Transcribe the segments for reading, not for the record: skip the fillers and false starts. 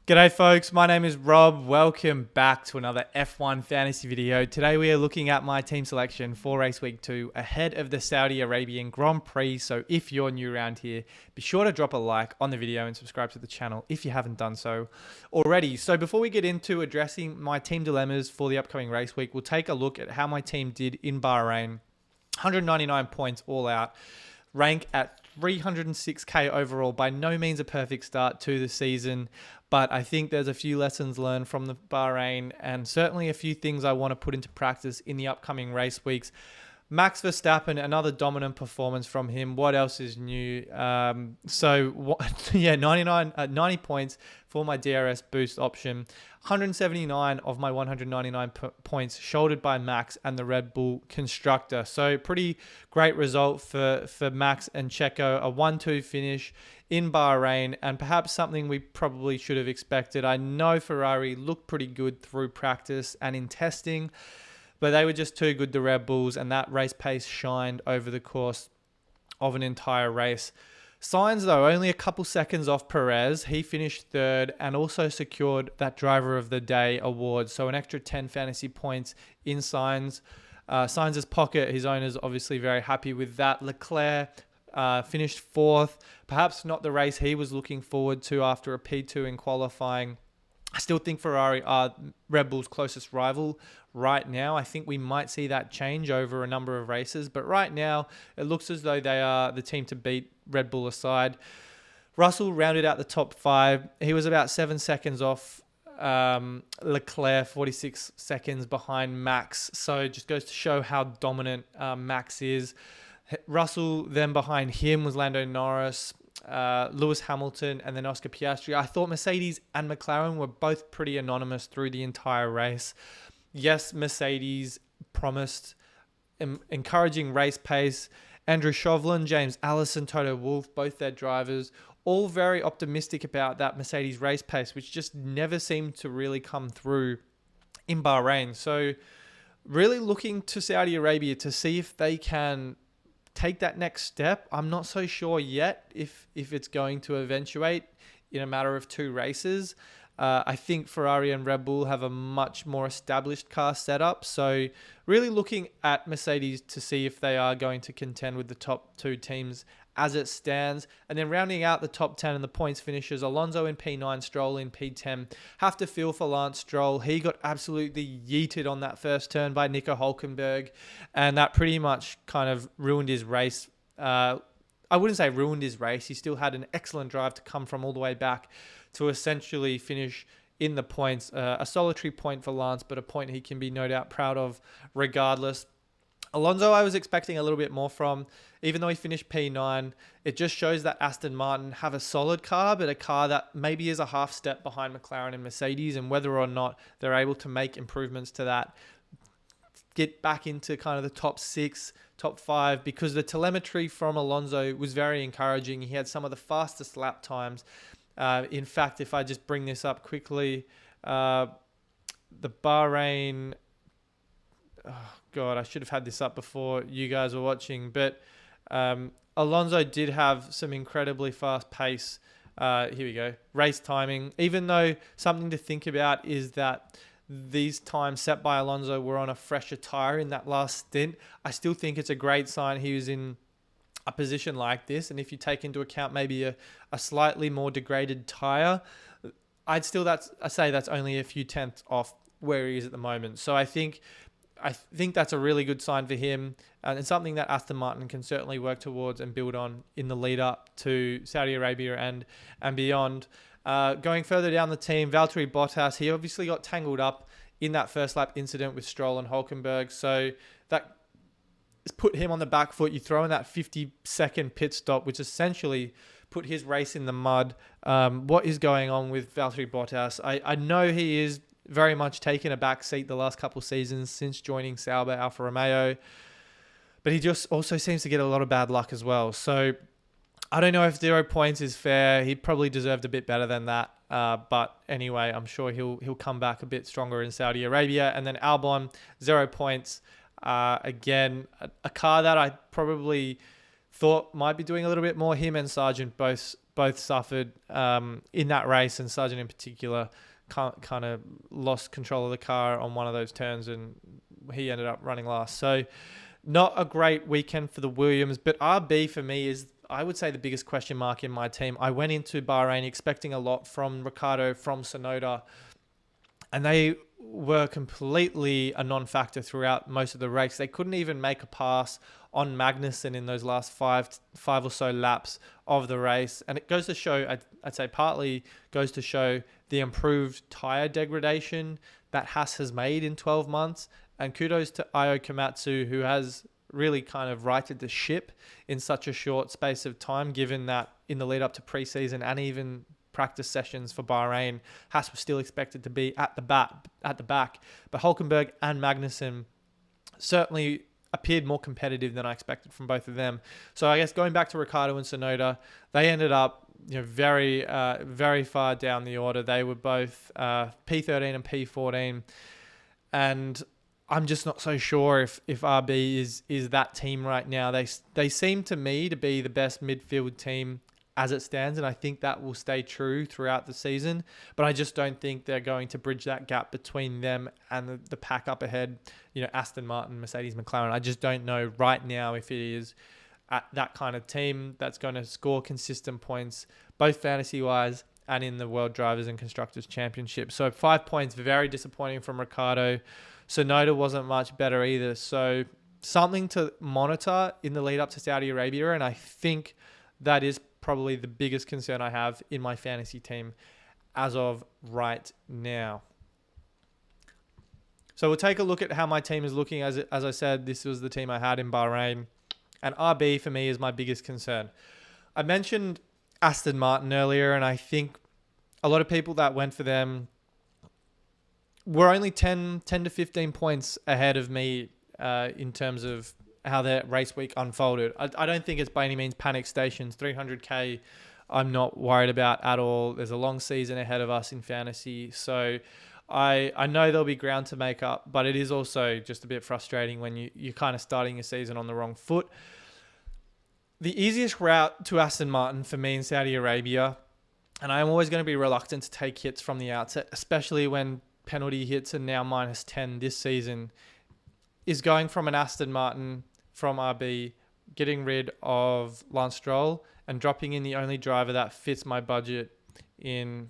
G'day folks, my name is Rob. Welcome back to another F1 fantasy video. Today we are looking at my team selection for race week 2 ahead of the Saudi Arabian Grand Prix. So if you're new around here, be sure to drop a like on the video and subscribe to the channel if you haven't done so already. So before we get into addressing my team dilemmas for the upcoming race week, we'll take a look at how my team did in Bahrain. 199 points all out. Rank at 306k overall. By no means a perfect start to the season, but I think there's a few lessons learned from the Bahrain and certainly a few things I want to put into practice in the upcoming race weeks. Max Verstappen, another dominant performance from him. What else is new? 90 points for my DRS boost option. 179 of my 199 points shouldered by Max and the Red Bull constructor. So pretty great result for Max and Checo. A 1-2 finish in Bahrain, and perhaps something we probably should have expected. I know Ferrari looked pretty good through practice and in testing, but they were just too good, the Red Bulls, and that race pace shined over the course of an entire race. Sainz, though, only a couple seconds off Perez. He finished third and also secured that Driver of the Day award. So an extra 10 fantasy points in Sainz's pocket. His owner's obviously very happy with that. Leclerc finished fourth. Perhaps not the race he was looking forward to after a P2 in qualifying. I still think Ferrari are Red Bull's closest rival right now. I think we might see that change over a number of races, but right now it looks as though they are the team to beat, Red Bull aside. Russell rounded out the top 5. He was about 7 seconds off Leclerc, 46 seconds behind Max. So it just goes to show how dominant Max is. Russell, then behind him was Lando Norris, Lewis Hamilton, and then Oscar Piastri. I thought Mercedes and McLaren were both pretty anonymous through the entire race. Yes, Mercedes promised encouraging race pace. Andrew Chauvelin, James Allison, Toto Wolff, both their drivers, all very optimistic about that Mercedes race pace, which just never seemed to really come through in Bahrain. So really looking to Saudi Arabia to see if they can take that next step. I'm not so sure yet if it's going to eventuate in a matter of 2 races. I think Ferrari and Red Bull have a much more established car setup. So really looking at Mercedes to see if they are going to contend with the top 2 teams as it stands. And then rounding out the top 10 and the points finishers, Alonso in P9, Stroll in P10. Have to feel for Lance Stroll. He got absolutely yeeted on that first turn by Nico Hülkenberg, and that pretty much kind of ruined his race. I wouldn't say ruined his race. He still had an excellent drive to come from all the way back to essentially finish in the points. A solitary point for Lance, but a point he can be no doubt proud of regardless. Alonso, I was expecting a little bit more from, even though he finished P9. It just shows that Aston Martin have a solid car, but a car that maybe is a half step behind McLaren and Mercedes, and whether or not they're able to make improvements to that, get back into kind of the top 6, top 5, because the telemetry from Alonso was very encouraging. He had some of the fastest lap times. In fact, if I just bring this up quickly, the Bahrain... Oh God, I should have had this up before you guys were watching, but Alonso did have some incredibly fast pace. Here we go. Race timing. Even though something to think about is that these times set by Alonso were on a fresher tyre in that last stint, I still think it's a great sign he was in a position like this. And if you take into account maybe a slightly more degraded tyre, I say that's only a few tenths off where he is at the moment. So I think that's a really good sign for him, and it's something that Aston Martin can certainly work towards and build on in the lead up to Saudi Arabia and beyond. Going further down the team, Valtteri Bottas, he obviously got tangled up in that first lap incident with Stroll and Hülkenberg, so that put him on the back foot. You throw in that 50-second pit stop, which essentially put his race in the mud. What is going on with Valtteri Bottas? I know he is very much taken a back seat the last couple of seasons since joining Sauber Alfa Romeo, but he just also seems to get a lot of bad luck as well. So I don't know if 0 points is fair. He probably deserved a bit better than that. But anyway, I'm sure he'll come back a bit stronger in Saudi Arabia. And then Albon, 0 points. Again, a car that I probably thought might be doing a little bit more. Him and Sargent both both suffered in that race, and Sargent in particular kind of lost control of the car on one of those turns, and he ended up running last. So not a great weekend for the Williams, but RB for me is, I would say, the biggest question mark in my team. I went into Bahrain expecting a lot from Ricciardo, from Tsunoda, and they were completely a non-factor throughout most of the race. They couldn't even make a pass on Magnussen in those last five or so laps of the race. And it goes to show, I'd say partly goes to show the improved tyre degradation that Haas has made in 12 months. And kudos to Io Komatsu, who has really kind of righted the ship in such a short space of time, given that in the lead up to preseason and even practice sessions for Bahrain, Haas was still expected to be at the back. But Hülkenberg and Magnussen certainly appeared more competitive than I expected from both of them. So I guess going back to Ricciardo and Tsunoda, they ended up very far down the order. They were both P13 and P14, and I'm just not so sure if RB is that team right now. They seem to me to be the best midfield team as it stands, and I think that will stay true throughout the season. But I just don't think they're going to bridge that gap between them and the pack up ahead, Aston Martin, Mercedes, McLaren. I just don't know right now if it is at that kind of team that's going to score consistent points, both fantasy-wise and in the World Drivers and Constructors Championship. So 5 points, very disappointing from Ricciardo. Tsunoda wasn't much better either. So something to monitor in the lead up to Saudi Arabia, and I think that is probably the biggest concern I have in my fantasy team as of right now. So we'll take a look at how my team is looking. As I said, this was the team I had in Bahrain, and RB for me is my biggest concern. I mentioned Aston Martin earlier, and I think a lot of people that went for them were only 10 to 15 points ahead of me in terms of how their race week unfolded. I don't think it's by any means panic stations. 300k I'm not worried about at all. There's a long season ahead of us in fantasy, so I know there'll be ground to make up, but it is also just a bit frustrating when you're kind of starting your season on the wrong foot. The easiest route to Aston Martin for me in Saudi Arabia, and I'm always going to be reluctant to take hits from the outset, especially when penalty hits are now -10 this season, is going from an Aston Martin from RB, getting rid of Lance Stroll and dropping in the only driver that fits my budget in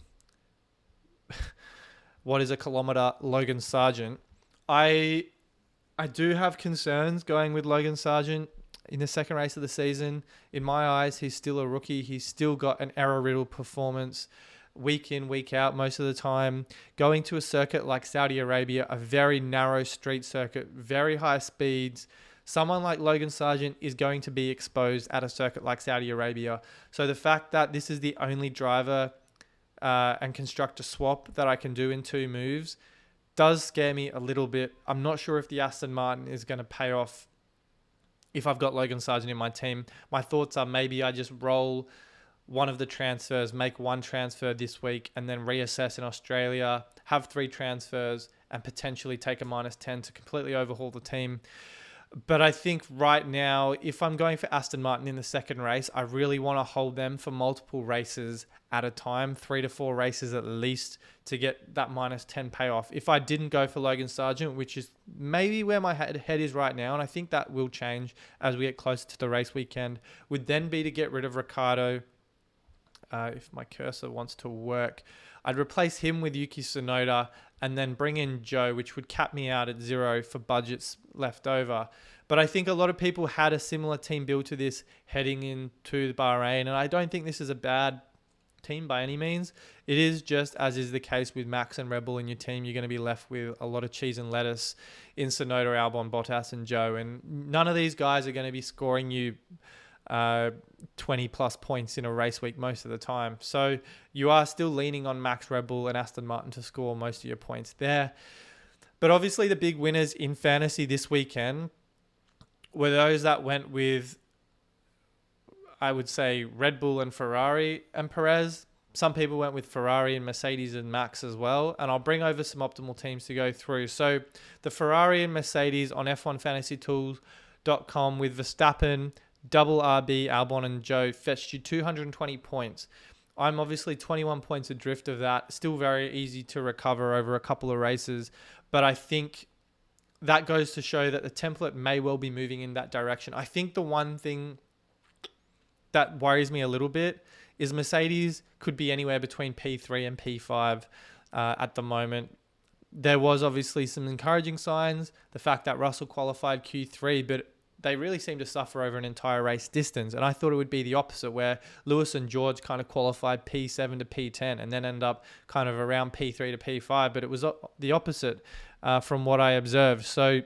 what is a kilometre, Logan Sargent. I do have concerns going with Logan Sargent in the second race of the season. In my eyes, he's still a rookie. He's still got an error-riddled performance week in, week out most of the time. Going to a circuit like Saudi Arabia, a very narrow street circuit, very high speeds, someone like Logan Sargent is going to be exposed at a circuit like Saudi Arabia. So the fact that this is the only driver and constructor swap that I can do in 2 moves does scare me a little bit. I'm not sure if the Aston Martin is going to pay off if I've got Logan Sargent in my team. My thoughts are maybe I just roll one of the transfers, make 1 transfer this week, and then reassess in Australia, have 3 transfers, and potentially take a -10 to completely overhaul the team. But I think right now, if I'm going for Aston Martin in the second race, I really want to hold them for multiple races at a time, 3 to 4 races at least, to get that -10 payoff. If I didn't go for Logan Sargent, which is maybe where my head is right now, and I think that will change as we get closer to the race weekend, would then be to get rid of Ricciardo. If my cursor wants to work, I'd replace him with Yuki Tsunoda and then bring in Joe, which would cap me out at 0 for budgets left over. But I think a lot of people had a similar team build to this heading into Bahrain, and I don't think this is a bad team by any means. It is just, as is the case with Max and Red Bull in your team, you're going to be left with a lot of cheese and lettuce in Tsunoda, Albon, Bottas, and Joe, and none of these guys are going to be scoring you 20 plus points in a race week most of the time. So you are still leaning on Max, Red Bull, and Aston Martin to score most of your points there. But obviously the big winners in fantasy this weekend were those that went with, I would say, Red Bull and Ferrari and Perez. Some people went with Ferrari and Mercedes and Max as well. And I'll bring over some optimal teams to go through. So the Ferrari and Mercedes on F1 Fantasy Tools.com with Verstappen, double RB, Albon and Joe fetched you 220 points. I'm obviously 21 points adrift of that. Still very easy to recover over a couple of races. But I think that goes to show that the template may well be moving in that direction. I think the one thing that worries me a little bit is Mercedes could be anywhere between P3 and P5 at the moment. There was obviously some encouraging signs. The fact that Russell qualified Q3, but they really seemed to suffer over an entire race distance. And I thought it would be the opposite, where Lewis and George kind of qualified P7 to P10 and then end up kind of around P3 to P5. But it was the opposite from what I observed. So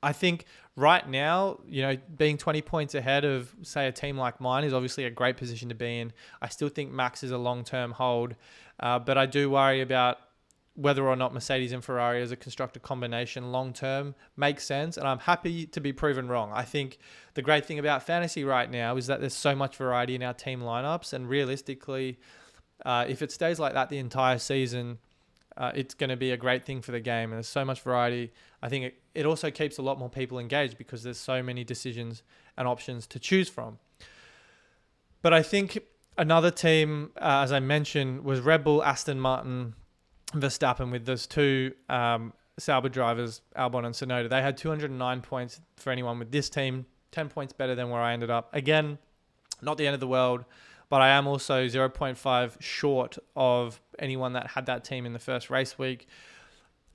I think right now, being 20 points ahead of, say, a team like mine is obviously a great position to be in. I still think Max is a long-term hold, but I do worry about whether or not Mercedes and Ferrari as a constructor combination long-term makes sense, and I'm happy to be proven wrong. I think the great thing about fantasy right now is that there's so much variety in our team lineups, and realistically, if it stays like that the entire season, it's going to be a great thing for the game. And there's so much variety. I think it also keeps a lot more people engaged because there's so many decisions and options to choose from. But I think another team, as I mentioned, was Red Bull, Aston Martin, Verstappen, with those two Sauber drivers, Albon and Tsunoda. They had 209 points for anyone with this team, 10 points better than where I ended up. Again, not the end of the world, but I am also 0.5 short of anyone that had that team in the first race week.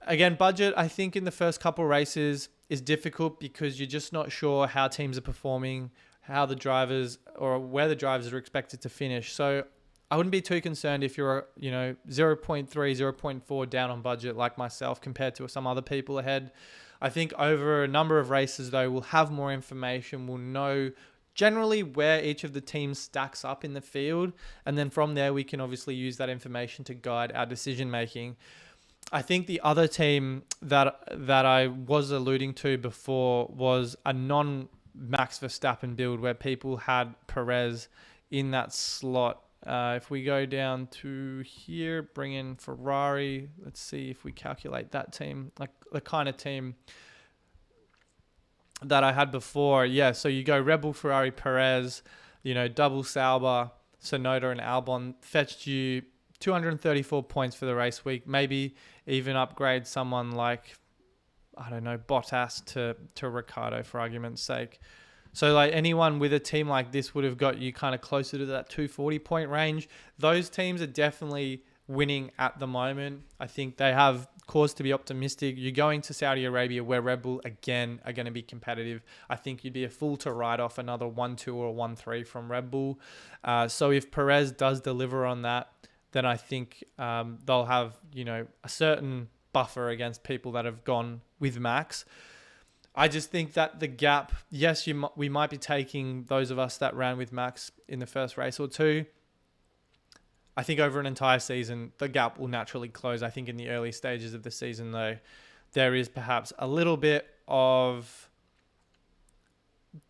Again, budget, I think in the first couple races is difficult because you're just not sure how teams are performing, how the drivers or where the drivers are expected to finish. So I wouldn't be too concerned if you're, 0.3, 0.4 down on budget like myself compared to some other people ahead. I think over a number of races, though, we'll have more information. We'll know generally where each of the teams stacks up in the field. And then from there, we can obviously use that information to guide our decision making. I think the other team that I was alluding to before was a non-Max Verstappen build where people had Perez in that slot. If we go down to here, bring in Ferrari, let's see if we calculate that team, like the kind of team that I had before. Yeah, so you go Red Bull, Ferrari, Perez, double Sauber, Tsunoda and Albon fetched you 234 points for the race week. Maybe even upgrade someone like, I don't know, Bottas to Ricciardo for argument's sake. So like anyone with a team like this would have got you kind of closer to that 240 point range. Those teams are definitely winning at the moment. I think they have cause to be optimistic. You're going to Saudi Arabia where Red Bull again are going to be competitive. I think you'd be a fool to write off another 1-2 or 1-3 from Red Bull. So if Perez does deliver on that, then I think they'll have, a certain buffer against people that have gone with Max. I just think that the gap, yes, we might be taking those of us that ran with Max in the first race or two. I think over an entire season, the gap will naturally close. I think in the early stages of the season, though, there is perhaps a little bit of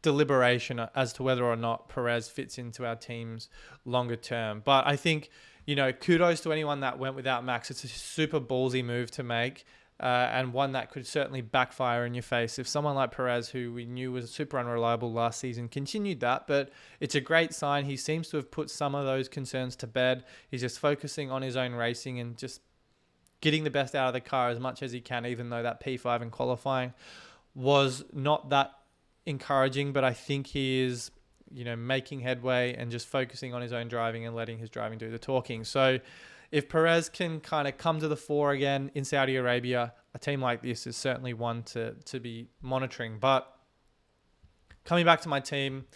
deliberation as to whether or not Perez fits into our teams longer term. But I think, kudos to anyone that went without Max. It's a super ballsy move to make. And one that could certainly backfire in your face if someone like Perez, who we knew was super unreliable last season, continued that. But it's a great sign. He seems to have put some of those concerns to bed. He's just focusing on his own racing and just getting the best out of the car as much as he can, even though that P5 in qualifying was not that encouraging. But I think he is, making headway and just focusing on his own driving and letting his driving do the talking. So if Perez can kind of come to the fore again in Saudi Arabia, a team like this is certainly one to be monitoring. But coming back to my team,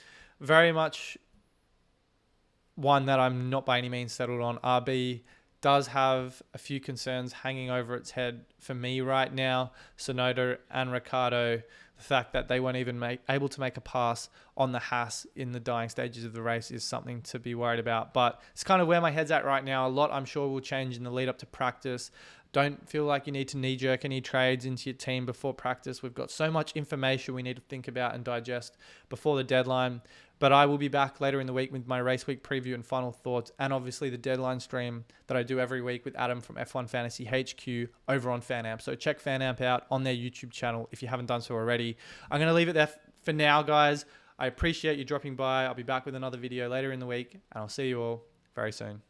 very much one that I'm not by any means settled on. RB does have a few concerns hanging over its head for me right now. Tsunoda and Ricciardo, the fact that they weren't even able to make a pass on the Haas in the dying stages of the race is something to be worried about. But it's kind of where my head's at right now. A lot I'm sure will change in the lead up to practice. Don't feel like you need to knee-jerk any trades into your team before practice. We've got so much information we need to think about and digest before the deadline. But I will be back later in the week with my race week preview and final thoughts, and obviously the deadline stream that I do every week with Adam from F1 Fantasy HQ over on FanAmp. So check FanAmp out on their YouTube channel if you haven't done so already. I'm going to leave it there for now, guys. I appreciate you dropping by. I'll be back with another video later in the week, and I'll see you all very soon.